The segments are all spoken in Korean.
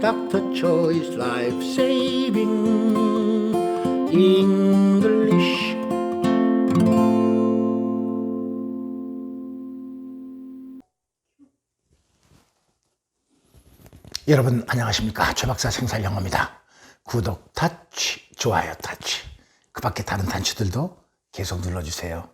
Dr. Choi's Life Saving English. 여러분 안녕하십니까? 최박사 생살영어입니다. 구독 타치, 좋아요 타치, 그 밖에 다른 단추들도 계속 눌러주세요.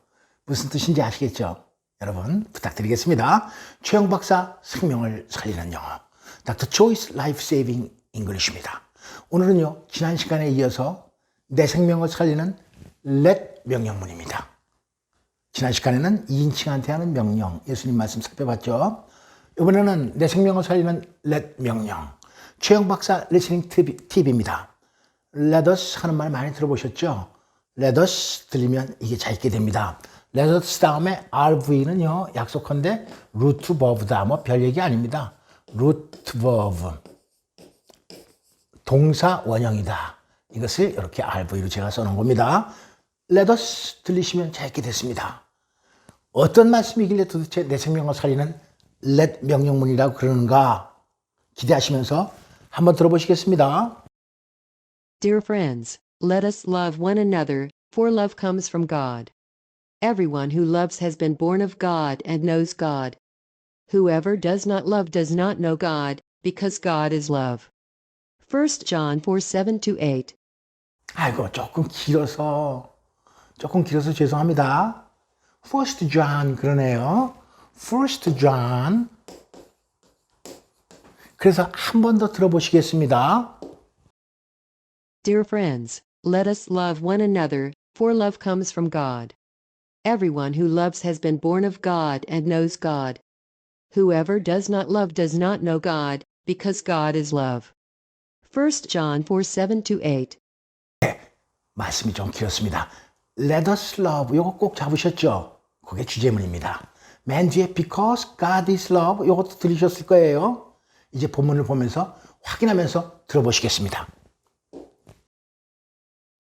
무슨 뜻인지 아시겠죠? 여러분 부탁드리겠습니다. 최영 박사 생명을 살리는 영어 Dr. Choi's Life Saving English입니다. 오늘은요 지난 시간에 이어서 내 생명을 살리는 Let 명령문입니다. 지난 시간에는 2인칭한테 하는 명령 예수님 말씀 살펴봤죠. 이번에는 내 생명을 살리는 Let 명령 최영 박사 리스닝 팁입니다. Let us 하는 말 많이 들어보셨죠? Let us 들리면 이게 잘 있게 됩니다. Let us 다음에 RV는요 약속한데 root verb다. 뭐 별 얘기 아닙니다. root verb 동사 원형이다. 이것을 이렇게 RV로 제가 써놓은 겁니다. Let us 들리시면 잘 있게 됐습니다. 어떤 말씀이길래 도대체 내 생명을 살리는 Let 명령문이라고 그러는가 기대하시면서 한번 들어보시겠습니다. Dear friends, let us love one another, for love comes from God. Everyone who loves has been born of God and knows God. Whoever does not love does not know God, because God is love. 1 John 4:7-8. 아이고 조금 길어서 죄송합니다. First John 그러네요. First John. 그래서 한 번 더 들어보시겠습니다. Dear friends, let us love one another, for love comes from God. Everyone who loves has been born of God and knows God. Whoever does not love does not know God, because God is love. 1 John 4:7-8. 말씀이 좀 길었습니다. Let us love 이거 꼭 잡으셨죠? 그게 주제문입니다. 맨 뒤에 because God is love 이것도 들으셨을 거예요. 이제 본문을 보면서 확인하면서 들어보시겠습니다.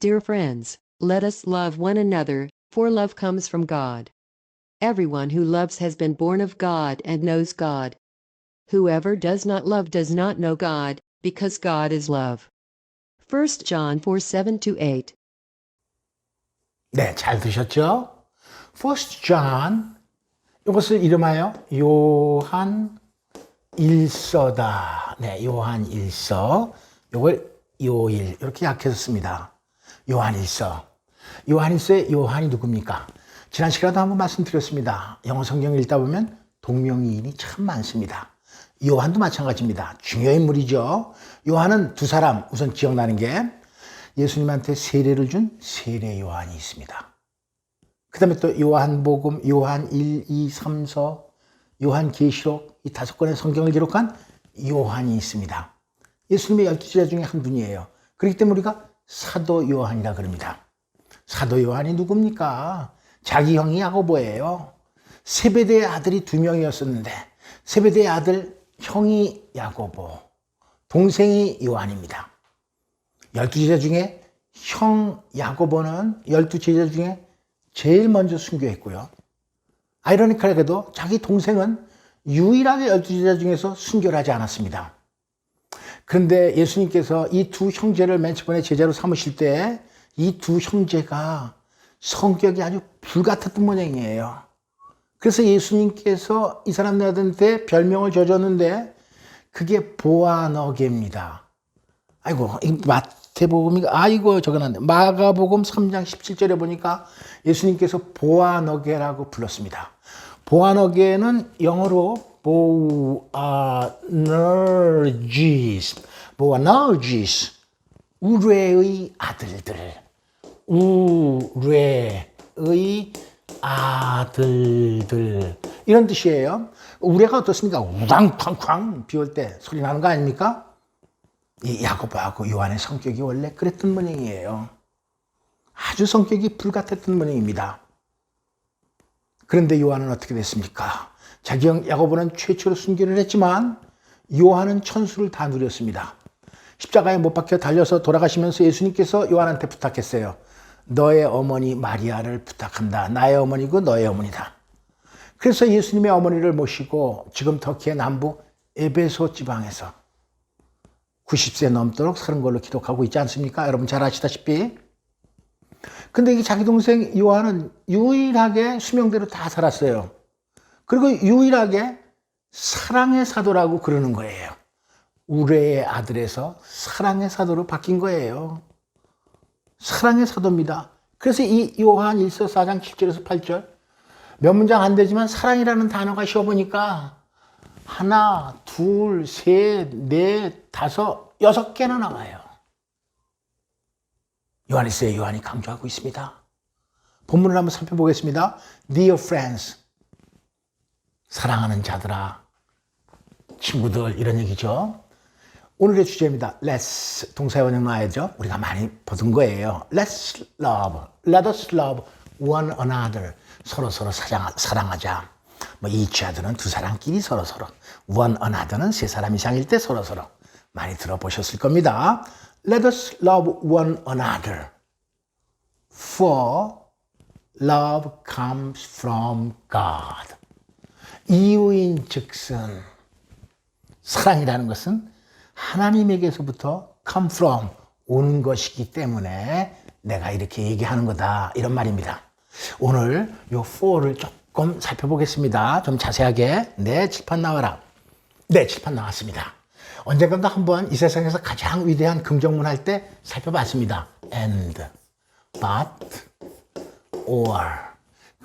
Dear friends, let us love one another, for love comes from God. Everyone who loves has been born of God and knows God. Whoever does not love does not know God, because God is love. 1 John 4:7-8. 네, 잘 들으셨죠? First John 이것을 이름하여 요한 1서다. 네, 요한 1서. 요걸 요일 이렇게 약해서 씁니다. 요한 1서. 요한 1서의 요한이 누굽니까? 지난 시간에도 한번 말씀드렸습니다. 영어 성경 읽다 보면 동명이인이 참 많습니다. 요한도 마찬가지입니다. 중요한 인물이죠. 요한은 두 사람 우선 기억나는 게 예수님한테 세례를 준 세례 요한이 있습니다. 그 다음에 또 요한복음, 요한 1, 2, 3서, 요한계시록 이 5권의 성경을 기록한 요한이 있습니다. 예수님의 12제자 중에 한 분이에요. 그렇기 때문에 우리가 사도 요한이라 그럽니다. 사도 요한이 누굽니까? 자기 형이 야고보예요. 세베대의 아들이 2명이었었는데 세베대의 아들 형이 야고보, 동생이 요한입니다. 12제자 중에 형 야고보는 12제자 중에 제일 먼저 순교했고요. 아이러니컬하게도 자기 동생은 유일하게 12제자 중에서 순교를 하지 않았습니다. 그런데 예수님께서 이 두 형제를 맨 처음에 제자로 삼으실 때 이 두 형제가 성격이 아주 불같았던 모양이에요. 그래서 예수님께서 이 사람들한테 별명을 줘줬는데 그게 보아너게입니다. 아이고, 마태복음인가? 아이고, 적어놨네. 마가복음 3장 17절에 보니까 예수님께서 보아너게라고 불렀습니다. 보아너게는 영어로 보아너지스, 우레의 아들들, 우레의 아들들 이런 뜻이에요. 우레가 어떻습니까? 우당쾅쾅 비올 때 소리 나는 거 아닙니까? 이 야고보하고 요한의 성격이 원래 그랬던 모양이에요. 아주 성격이 불같았던 모양입니다. 그런데 요한은 어떻게 됐습니까? 자기 형 야고보는 최초로 순교를 했지만 요한은 천수를 다 누렸습니다. 십자가에 못 박혀 달려서 돌아가시면서 예수님께서 요한한테 부탁했어요. 너의 어머니 마리아를 부탁한다. 나의 어머니고 너의 어머니다. 그래서 예수님의 어머니를 모시고 지금 터키의 남부 에베소 지방에서 90세 넘도록 사는 걸로 기록하고 있지 않습니까? 여러분 잘 아시다시피. 근데 이 자기 동생 요한은 유일하게 수명대로 다 살았어요. 그리고 유일하게 사랑의 사도라고 그러는 거예요. 우레의 아들에서 사랑의 사도로 바뀐 거예요. 사랑의 사도입니다. 그래서 이 요한 1서 4장 7절에서 8절 몇 문장 안 되지만 사랑이라는 단어가 쉬어보니까 하나, 둘, 셋, 넷, 다섯, 6개나 나와요. 요한일서에 요한이 강조하고 있습니다. 본문을 한번 살펴보겠습니다. Dear friends, 사랑하는 자들아, 친구들 이런 얘기죠. 오늘의 주제입니다. Let's 동사의 원형 나와야죠. 우리가 많이 보던 거예요. Let's love, let us love one another. 서로 사랑하자. 뭐 each other는 두 사람끼리 서로 one another는 세 사람 이상일 때 서로 많이 들어보셨을 겁니다. Let us love one another. For love comes from God. 이유인 즉슨 사랑이라는 것은 하나님에게서부터 come from 오는 것이기 때문에 내가 이렇게 얘기하는 거다 이런 말입니다. 오늘 요 for를 조금 살펴보겠습니다. 좀 자세하게. 네, 칠판 나와라. 네, 칠판 나왔습니다. 언젠가 한번 이 세상에서 가장 위대한 긍정문 할 때 살펴봤습니다. And, but, or,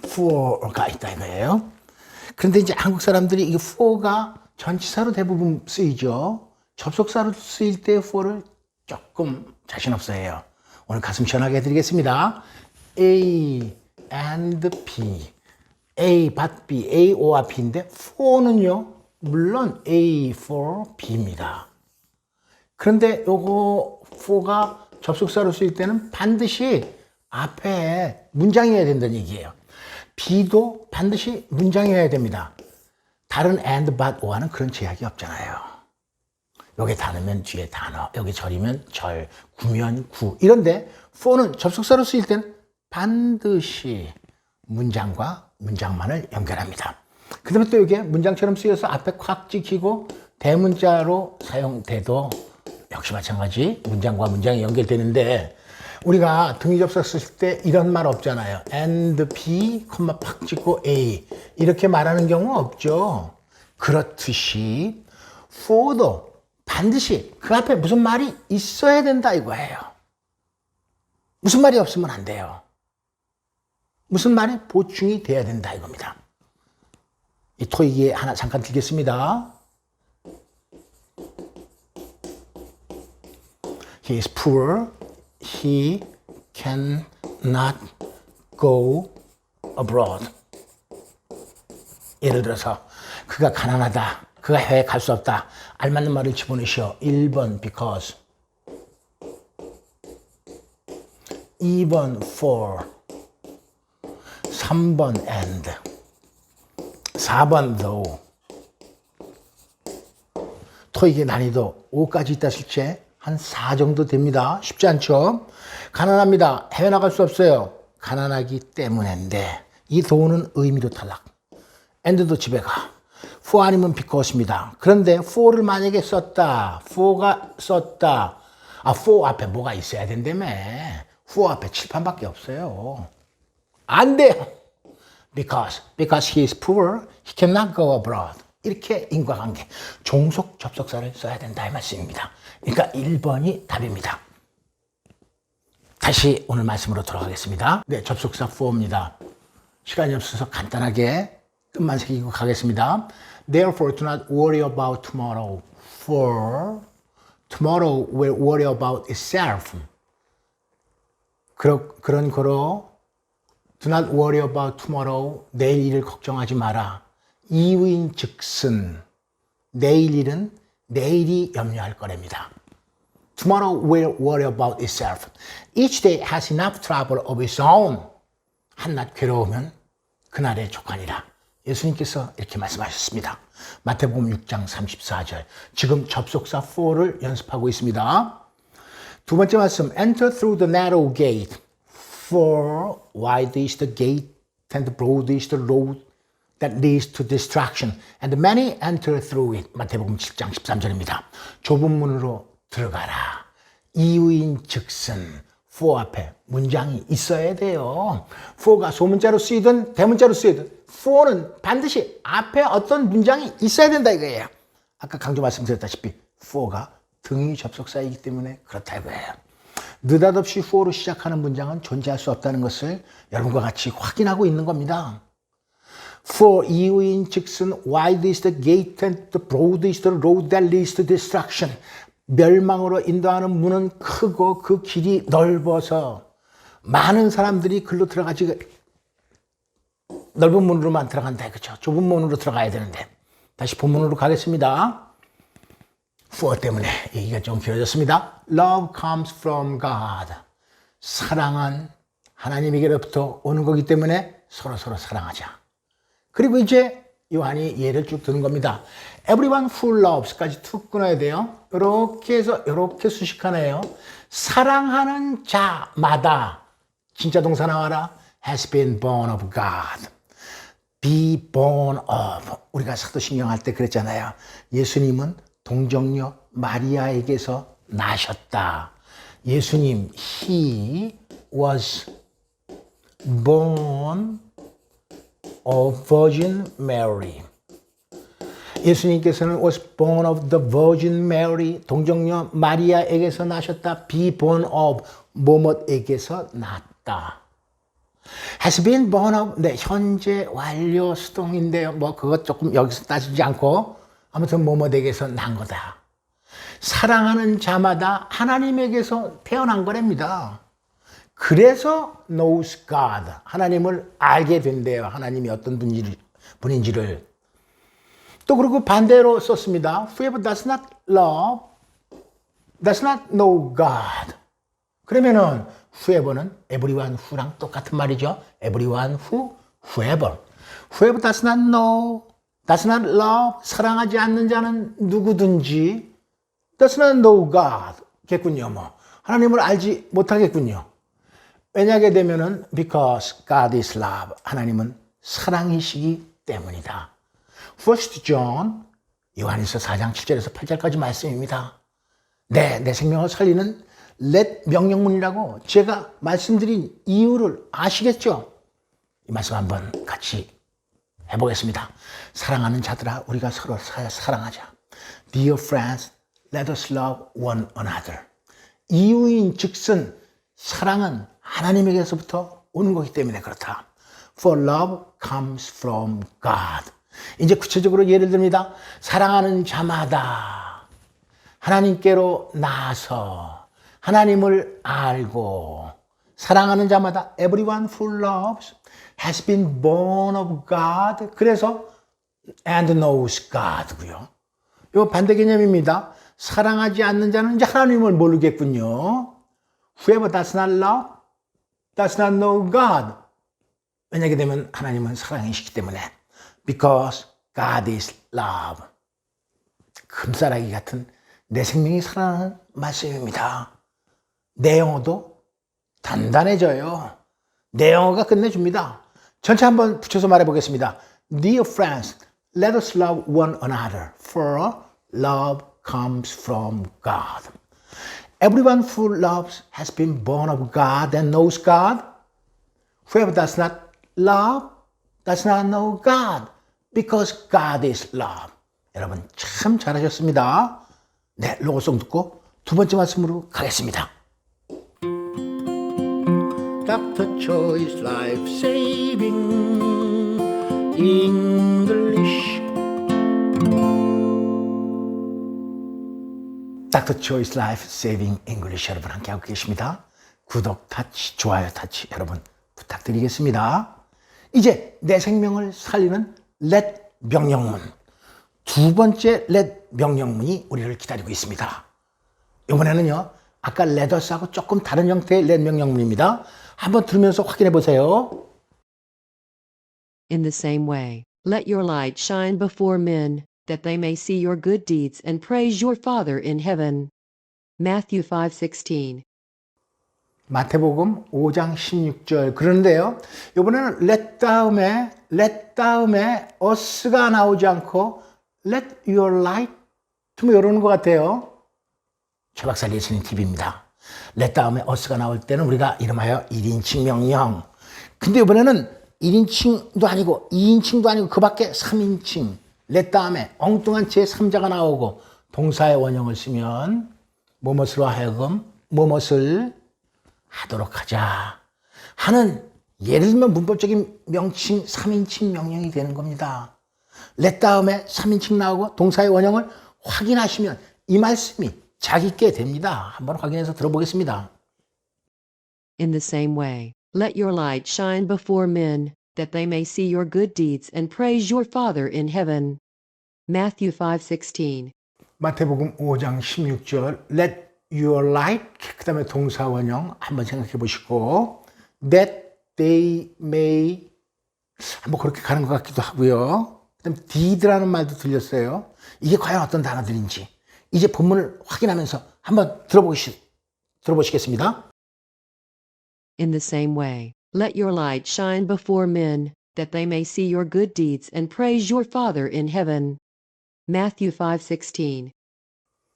for가 있다 이거예요. 그런데 이제 한국 사람들이 이 for가 전치사로 대부분 쓰이죠. 접속사로 쓰일 때 for를 조금 자신 없어 해요. 오늘 가슴 시원하게 해드리겠습니다. A and B. A, but B, A, O와 B인데 for는요. 물론 A for B입니다. 그런데 요거 for가 접속사로 쓰일 때는 반드시 앞에 문장이어야 된다는 얘기예요. B도 반드시 문장이어야 됩니다. 다른 and, but, or는 그런 제약이 없잖아요. 여기 단어면 뒤에 단어, 여기 절이면 절, 구면 구. 이런데 for는 접속사로 쓰일 때는 반드시 문장과 문장만을 연결합니다. 그 다음에 또 이게 문장처럼 쓰여서 앞에 콱 찍히고 대문자로 사용돼도 역시 마찬가지 문장과 문장이 연결되는데 우리가 등위 접속 쓸 때 이런 말 없잖아요. and B, 팍 찍고 A 이렇게 말하는 경우 없죠. 그렇듯이 for도 반드시 그 앞에 무슨 말이 있어야 된다 이거예요. 무슨 말이 없으면 안 돼요. 무슨 말이 보충이 돼야 된다 이겁니다. 이 토익에 하나 잠깐 들겠습니다. He is poor. He cannot go abroad. 예를 들어서 그가 가난하다. 그가 해외에 갈 수 없다. 알맞는 말을 집어넣으시오. 1번 because 2번 for 3번 and 4번 though. 토익의 난이도 5까지 있다 실제 한 4 정도 됩니다. 쉽지 않죠? 가난합니다. 해외 나갈 수 없어요. 가난하기 때문인데 이 do는 의미도 탈락. and도 집에 가. for 아니면 because입니다. 그런데 for를 만약에 썼다. for가 썼다. for 앞에 뭐가 있어야 된다며. for 앞에 칠판밖에 없어요. 안 돼요. because he is poor, he cannot go abroad. 이렇게 인과관계, 종속 접속사를 써야 된다 이 말씀입니다. 그러니까 1번이 답입니다. 다시 오늘 말씀으로 돌아가겠습니다. 네, 접속사 for입니다. 시간이 없어서 간단하게 끝만 새기고 가겠습니다. Therefore, do not worry about tomorrow, for tomorrow will worry about itself. 그런 거로 Do not worry about tomorrow. 내일 일을 걱정하지 마라. 이유인 즉슨 내일 일은 내일이 염려할 거랍니다. Tomorrow will worry about itself. Each day has enough trouble of its own. 한낱 괴로우면 그날의 족하니라. 예수님께서 이렇게 말씀하셨습니다. 마태복음 6장 34절. 지금 접속사 for를 연습하고 있습니다. 두 번째 말씀. Enter through the narrow gate. For wide is the gate and broad is the road that leads to destruction, and many enter through it. 마태복음 7장 13절입니다. 좁은 문으로 들어가라. 이유인 즉슨 for 앞에 문장이 있어야 돼요. for가 소문자로 쓰이든 대문자로 쓰이든 for는 반드시 앞에 어떤 문장이 있어야 된다 이거예요. 아까 강조 말씀드렸다시피 for가 등위 접속사이기 때문에 그렇다 이거예요. 느닷없이 for로 시작하는 문장은 존재할 수 없다는 것을 여러분과 같이 확인하고 있는 겁니다. For 이유인 즉슨 wide is the gate and the broad is the road that leads to destruction. 멸망으로 인도하는 문은 크고 그 길이 넓어서 많은 사람들이 글로 들어가지 넓은 문으로만 들어간다. 그렇죠? 좁은 문으로 들어가야 되는데 다시 본문으로 가겠습니다. For 때문에 얘기가 좀 길어졌습니다. Love comes from God. 사랑은 하나님에게로부터 오는 거기 때문에 서로 사랑하자. 그리고 이제 요한이 예를 쭉 드는 겁니다. Everyone who loves까지 툭 끊어야 돼요. 이렇게 해서 이렇게 수식하네요. 사랑하는 자마다 진짜 동사 나와라. has been born of God. be born of. 우리가 사도신경 할 때 그랬잖아요. 예수님은 동정녀 마리아에게서 나셨다. 예수님 he was born of Virgin Mary. 예수님께서는 was born of the Virgin Mary, 동정녀 마리아에게서 나셨다. be born of 뭐뭐에게서 났다. has been born of, 네, 현재 완료 수동인데요. 뭐 그것 조금 여기서 따지지 않고 아무튼 뭐뭐에게서 난 거다. 사랑하는 자마다 하나님에게서 태어난 거랍니다. 그래서 knows God, 하나님을 알게 된대요. 하나님이 어떤 분인지를. 또 그리고 반대로 썼습니다. Whoever does not love, does not know God. 그러면은 whoever는 everyone who랑 똑같은 말이죠. everyone who, whoever. Whoever does not know, does not love, 사랑하지 않는 자는 누구든지 does not know God 겠군요. 뭐 하나님을 알지 못하겠군요. 왜냐하게 되면은 because God is love, 하나님은 사랑이시기 때문이다. First John, 요한일서 4장 7절에서 8절까지 말씀입니다. 네, 내 생명을 살리는 let 명령문이라고 제가 말씀드린 이유를 아시겠죠? 이 말씀 한번 같이 해보겠습니다. 사랑하는 자들아, 우리가 서로 사랑하자. Dear friends, let us love one another. 이유인 즉슨 사랑은 하나님에게서부터 오는 거기 때문에 그렇다. For love comes from God. 이제 구체적으로 예를 듭니다. 사랑하는 자마다 하나님께로 나아서 하나님을 알고 사랑하는 자마다 everyone who loves has been born of God. 그래서 and knows God고요. 이 반대 개념입니다. 사랑하지 않는 자는 이제 하나님을 모르겠군요. Whoever does not love does not know God. 왜냐하게 되면 하나님은 사랑이시기 때문에. Because God is love. 금싸라기 같은 내 생명이 살아나는 말씀입니다. 내 영어도 단단해져요. 내 영어가 끝내줍니다. 전체 한번 붙여서 말해보겠습니다. Dear friends, let us love one another, for love comes from God. Everyone who loves has been born of God and knows God. Whoever does not love does not know God, because God is love. 여러분 참 잘하셨습니다. 네, 로고송 듣고 두 번째 말씀으로 가겠습니다. Dr. Choi's Life Saving English. Dr. Choi's Life Saving English 여러분 함께하고 계십니다. 구독 타치, 좋아요 타치 여러분 부탁드리겠습니다. 이제 내 생명을 살리는 let 명령문. 두 번째 let 명령문이 우리를 기다리고 있습니다. 이번에는요, 아까 let us하고 조금 다른 형태의 let 명령문입니다. 한번 들으면서 확인해 보세요. In the same way, let your light shine before men, that they may see your good deeds and praise your Father in heaven. Matthew 5:16. 마태복음 5장 16절. 그런데요, 이번에는 let 다음에 us가 나오지 않고 let your light 좀 이러는 것 같아요. 최박사 예수님 팁입니다. let 다음에 us가 나올 때는 우리가 이름하여 1인칭 명령. 근데 이번에는 1인칭도 아니고 2인칭도 아니고 그 밖에 3인칭. let 다음에 엉뚱한 제3자가 나오고 동사의 원형을 쓰면 뭐뭇으로 하여금 뭐뭇을 하도록 하자 하는 예를 들면 문법적인 명칭 3인칭 명령이 되는 겁니다. let 다음에 3인칭 나오고 동사의 원형을 확인하시면 이 말씀이 자기께 됩니다. 한번 확인해서 들어보겠습니다. In the same way, let your light shine before men, that they may see your good deeds and praise your Father in heaven. Matthew 5:16. 마태복음 5장 16절 let your light 그 다음에 동사 원형 한번 생각해 보시고 that they may 뭐 그렇게 가는 것 같기도 하고요. 그 다음에 deed라는 말도 들렸어요. 이게 과연 어떤 단어들인지 이제 본문을 확인하면서 한번 들어보시겠습니다. In the same way, let your light shine before men, that they may see your good deeds and praise your Father in heaven. Matthew 5:16.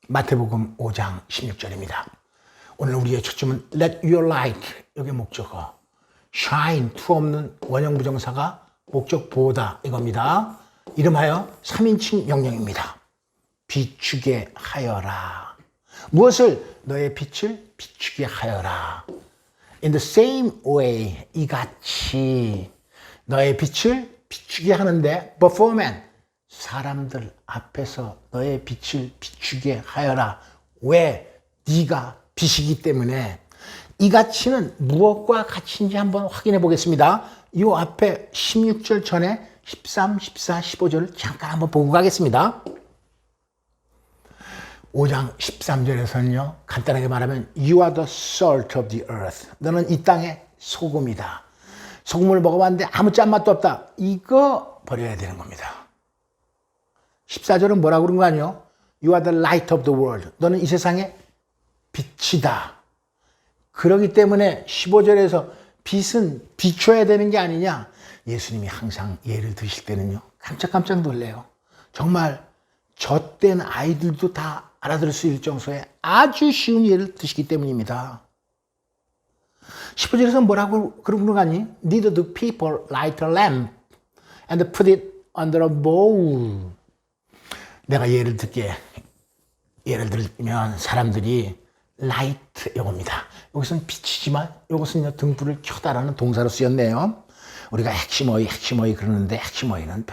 마태복음 5장 16절입니다. 오늘 우리의 초점은 let your light 여기 목적어 shine to 없는 원형 부정사가 목적 보다 이겁니다. 이름하여 3인칭 명령입니다. 비추게 하여라. 무엇을? 너의 빛을 비추게 하여라. In the same way 이같이 너의 빛을 비추게 하는데 before men 사람들 앞에서 너의 빛을 비추게 하여라. 왜? 네가 빛이기 때문에. 이같이는 무엇과 같이인지 한번 확인해 보겠습니다. 이 앞에 16절 전에 13, 14, 15절을 잠깐 한번 보고 가겠습니다. 5장 13절에서는요. 간단하게 말하면 You are the salt of the earth. 너는 이 땅의 소금이다. 소금을 먹어봤는데 아무 짠맛도 없다. 이거 버려야 되는 겁니다. 14절은 뭐라고 그런 거 아니요? You are the light of the world. 너는 이 세상의 빛이다. 그렇기 때문에 15절에서 빛은 비춰야 되는 게 아니냐. 예수님이 항상 예를 드실 때는요. 깜짝깜짝 놀래요. 정말 젖된 아이들도 다 알아들을 수 있을 정도의 아주 쉬운 예를 드시기 때문입니다. 15절에서 뭐라고 그런 거 아니? Neither do people light a lamp and put it under a bowl. 내가 예를 들면 사람들이 light 이겁니다. 여기서는 빛이지만 이것은 등불을 켜다라는 동사로 쓰였네요. 우리가 핵심어이 그러는데 핵심어이는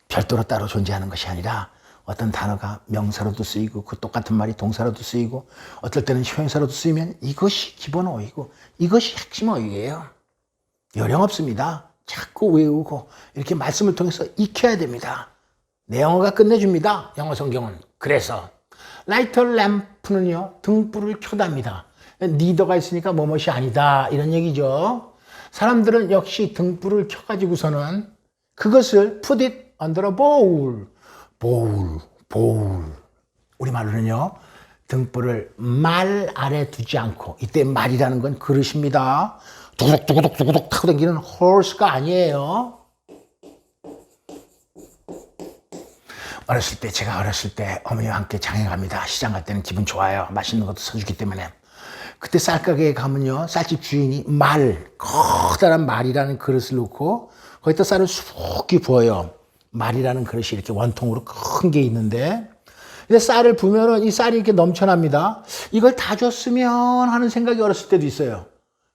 별도로 따로 존재하는 것이 아니라 어떤 단어가 명사로도 쓰이고 그 똑같은 말이 동사로도 쓰이고 어떨 때는 형용사로도 쓰이면 이것이 기본 어이고 이것이 핵심 어이예요. 요령 없습니다. 자꾸 외우고 이렇게 말씀을 통해서 익혀야 됩니다. 내 영어가 끝내줍니다. 영어 성경은. 그래서 라이터 램프는요. 등불을 켜답니다. 니더가 있으니까 뭐뭇이 아니다. 이런 얘기죠. 사람들은 역시 등불을 켜가지고서는 그것을 put it under a bowl. bowl. 우리말로는요. 등불을 말 아래 두지 않고 이때 말이라는 건 그릇입니다. 두구둑 타고 다니는 horse가 아니에요. 제가 어렸을 때 어머니와 함께 장에 갑니다. 시장 갈 때는 기분 좋아요. 맛있는 것도 사주기 때문에. 그때 쌀가게에 가면요. 쌀집 주인이 커다란 말이라는 그릇을 놓고 거기다 쌀을 수북히 부어요. 말이라는 그릇이 이렇게 원통으로 큰 게 있는데 근데 쌀을 부면은 이 쌀이 이렇게 넘쳐납니다. 이걸 다 줬으면 하는 생각이 어렸을 때도 있어요.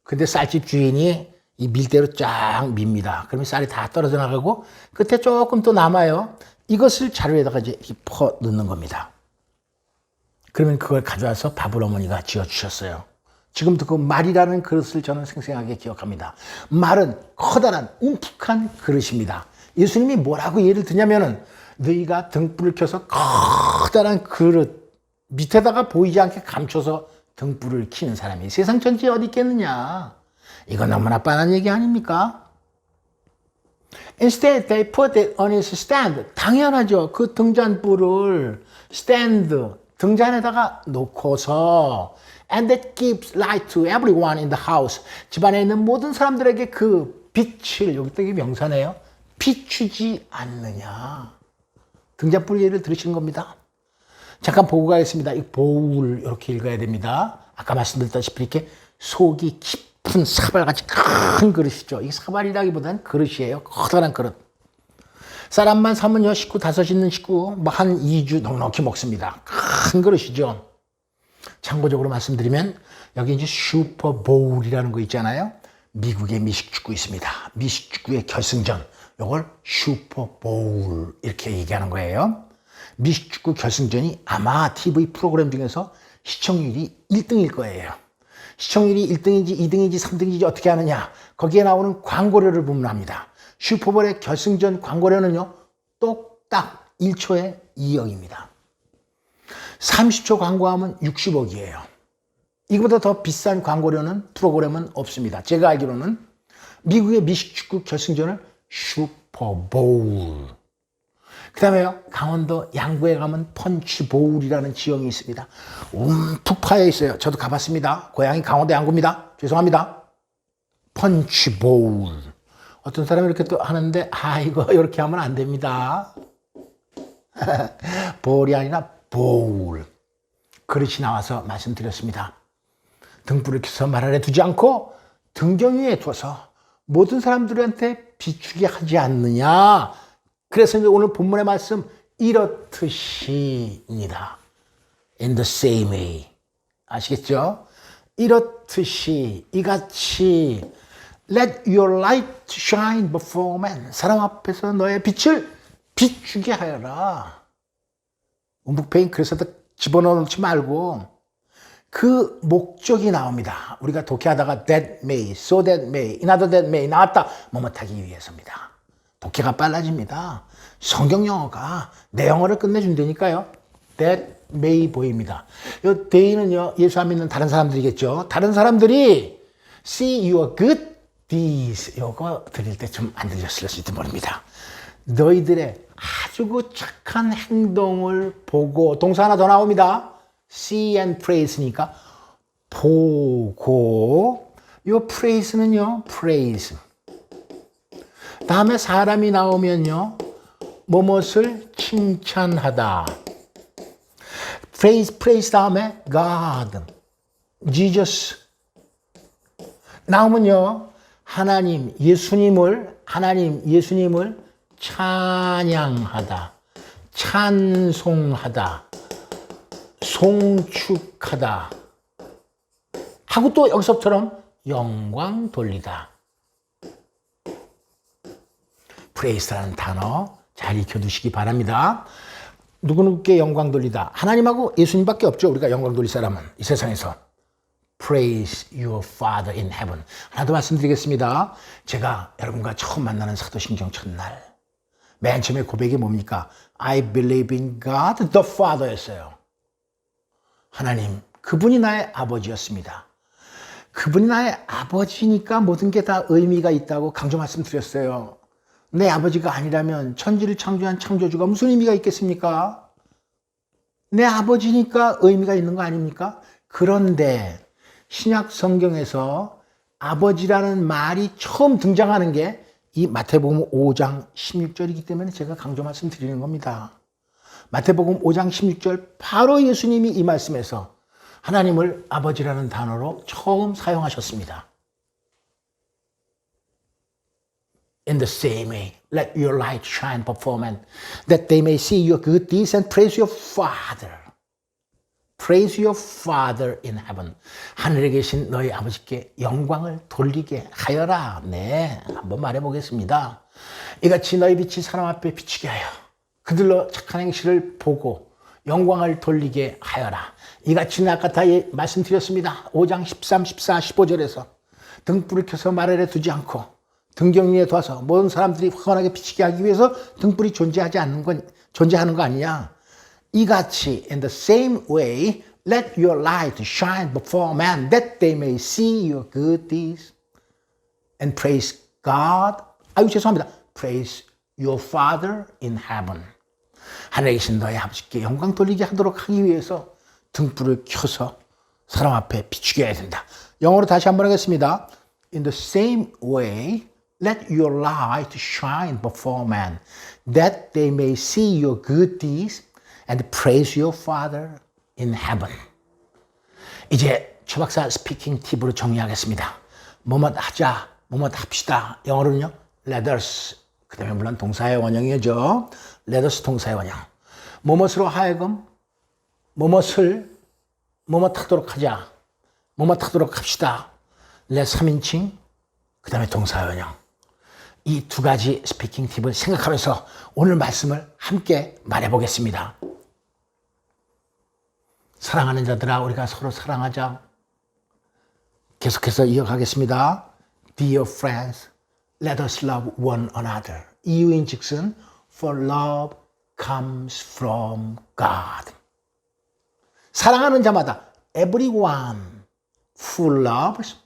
근데 쌀집 주인이 이 밀대로 쫙 밉니다. 그러면 쌀이 다 떨어져 나가고 끝에 조금 또 남아요. 이것을 자루에다가 이제 이렇게 퍼 넣는 겁니다. 그러면 그걸 가져와서 밥을 어머니가 지어주셨어요. 지금도 그 말이라는 그릇을 저는 생생하게 기억합니다. 말은 커다란 움푹한 그릇입니다. 예수님이 뭐라고 예를 드냐면은 너희가 등불을 켜서 커다란 그릇 밑에다가 보이지 않게 감춰서 등불을 켜는 사람이 세상 전체에 어디 있겠느냐. 이건 너무나 뻔한 얘기 아닙니까? Instead, they put it on its stand. 당연하죠. 그 등잔불을 stand, 등잔에다가 놓고서 and that gives light to everyone in the house. 집안에 있는 모든 사람들에게 그 빛을, 여기 또 이게 명사네요. 비추지 않느냐. 등잔불 예를 들으시는 겁니다. 잠깐 보고 가겠습니다. 이 보울 이렇게 읽어야 됩니다. 아까 말씀드렸다시피 이렇게 속이 깊은 사발같이 큰 그릇이죠. 이 사발이라기보다는 그릇이에요. 커다란 그릇. 사람만 3은 식구, 5 있는 식구, 뭐 한 2주 넉넉히 먹습니다. 큰 그릇이죠. 참고적으로 말씀드리면 여기 이제 슈퍼보울이라는 거 있잖아요. 미국의 미식축구 있습니다. 미식축구의 결승전. 이걸 슈퍼보울 이렇게 얘기하는 거예요. 미식축구 결승전이 아마 TV 프로그램 중에서 시청률이 1등일 거예요. 시청률이 1등인지 2등인지 3등인지 어떻게 하느냐. 거기에 나오는 광고료를 보면 합니다. 슈퍼볼의 결승전 광고료는요. 똑딱 1초에 2억입니다. 30초 광고하면 60억이에요. 이거보다 더 비싼 광고료는 프로그램은 없습니다. 제가 알기로는 미국의 미식축구 결승전을 슈퍼보울. 그 다음에요. 강원도 양구에 가면 펀치보울이라는 지형이 있습니다. 움푹 파여 있어요. 저도 가봤습니다. 고향이 강원도 양구입니다. 죄송합니다. 펀치보울. 어떤 사람이 이렇게 또 하는데 이거 이렇게 하면 안 됩니다. 볼이 아니라 보울. 그릇이 나와서 말씀드렸습니다. 등불을 켜서 말 아래 두지 않고 등경 위에 둬서 모든 사람들한테 비추게 하지 않느냐. 그래서 이제 오늘 본문의 말씀 이렇듯이입니다. In the same way. 아시겠죠? 이렇듯이 이같이 Let your light shine before men. 사람 앞에서 너의 빛을 비추게 하여라. 움북페인 그래서 집어넣지 말고 그 목적이 나옵니다. 우리가 독해하다가 that may, so that may, another that may 나왔다. 뭐뭇하기 위해서입니다. 독해가 빨라집니다. 성경 영어가 내 영어를 끝내준다니까요. that may 보입니다. 이 they는요, 예수 안 믿는 다른 사람들이겠죠. 다른 사람들이 see your good deeds. 요거 드릴 때 좀 안 들렸을지 모릅니다. 너희들의 아주 그 착한 행동을 보고, 동사 하나 더 나옵니다. see and praise니까 보고, 요 praise는요, praise. 다음에 사람이 나오면요, 뭐뭇을 칭찬하다. praise 다음에 God, Jesus. 나오면요, 하나님, 예수님을 찬양하다, 찬송하다, 송축하다 하고 또 여기서처럼 영광 돌리다. 프레이스라는 단어 잘 익혀두시기 바랍니다. 누구누구께 영광 돌리다. 하나님하고 예수님밖에 없죠. 우리가 영광 돌릴 사람은 이 세상에서. Praise your Father in heaven. 하나 더 말씀드리겠습니다. 제가 여러분과 처음 만나는 사도신경 첫날 맨 처음에 고백이 뭡니까? I believe in God the Father였어요. 하나님, 그분이 나의 아버지였습니다. 그분이 나의 아버지니까 모든 게 다 의미가 있다고 강조 말씀드렸어요. 내 아버지가 아니라면 천지를 창조한 창조주가 무슨 의미가 있겠습니까? 내 아버지니까 의미가 있는 거 아닙니까? 그런데 신약 성경에서 아버지라는 말이 처음 등장하는 게 이 마태복음 5장 16절이기 때문에 제가 강조 말씀드리는 겁니다. 마태복음 5장 16절 바로 예수님이 이 말씀에서 하나님을 아버지라는 단어로 처음 사용하셨습니다. In the same way, let your light shine before men, that they may see your good deeds and praise your Father. Praise your Father in heaven. 하늘에 계신 너희 아버지께 영광을 돌리게 하여라. 네, 한번 말해보겠습니다. 이같이 너희 빛이 사람 앞에 비추게 하여 그들로 착한 행실을 보고 영광을 돌리게 하여라. 이같이 아까 다 말씀드렸습니다. 5장 13, 14, 15절에서 등불을 켜서 말 아래 두지 않고 등경 위에 둬서 모든 사람들이 환하게 비치게 하기 위해서 등불이 존재하는 거 아니냐. 이같이 in the same way let your light shine before men that they may see your good deeds and praise God. 죄송합니다. Praise your Father in heaven. 하늘에 계신 너의 아버지께 영광 돌리게 하도록 하기 위해서 등불을 켜서 사람 앞에 비추게 해야 된다. 영어로 다시 한번 하겠습니다. In the same way let your light shine before men that they may see your good deeds and praise your Father in heaven. 이제 최 박사 스피킹 팁으로 정리하겠습니다. 뭐뭐 하자, 뭐뭐 합시다. 영어로는요, let us. 그 다음에 물론 동사의 원형이죠. let us 동사의 원형. 뭐뭇으로 하여금, 뭐뭇을, 뭐뭇 하도록 하자. 뭐뭇 하도록 합시다. let 3인칭, 그 다음에 동사의 원형. 이 두 가지 스피킹 팁을 생각하면서 오늘 말씀을 함께 말해보겠습니다. 사랑하는 자들아, 우리가 서로 사랑하자. 계속해서 이어가겠습니다. Dear friends, let us love one another. 이유인 즉슨 for love comes from God. 사랑하는 자마다 everyone who loves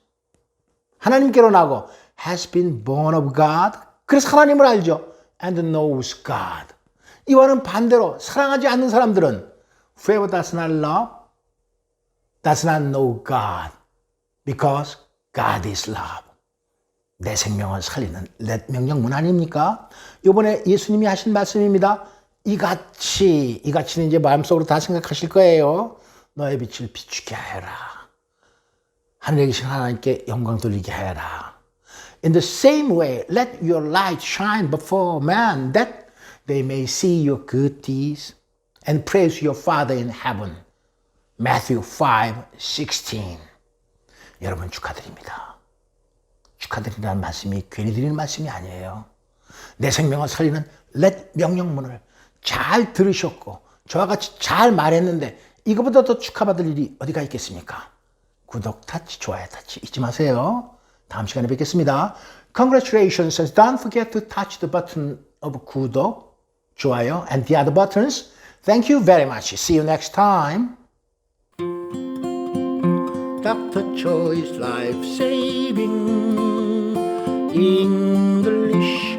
하나님께로 나고 has been born of God. 그래서 하나님을 알죠. And knows God. 이와는 반대로 사랑하지 않는 사람들은 whoever does not love does not know God. Because God is love. 내 생명을 살리는 let 명령문 아닙니까? 이번에 예수님이 하신 말씀입니다. 이같이는 이제 마음속으로 다 생각하실 거예요. 너의 빛을 비추게 하여라. 하늘에 계신 하나님께 영광 돌리게 하여라. In the same way, let your light shine before men, that they may see your good deeds and praise your Father in heaven. Matthew 5:16. 여러분 축하드립니다. 축하드린다는 말씀이 괜히 드리는 말씀이 아니에요. 내 생명을 살리는 let 명령문을 잘 들으셨고 저와 같이 잘 말했는데 이거보다 더 축하받을 일이 어디가 있겠습니까? 구독 타치, 좋아요 타치 잊지 마세요. 다음 시간에 뵙겠습니다. Congratulations and don't forget to touch the button of 구독, 좋아요 and the other buttons. Thank you very much. See you next time. Dr. Choi's Life Saving English.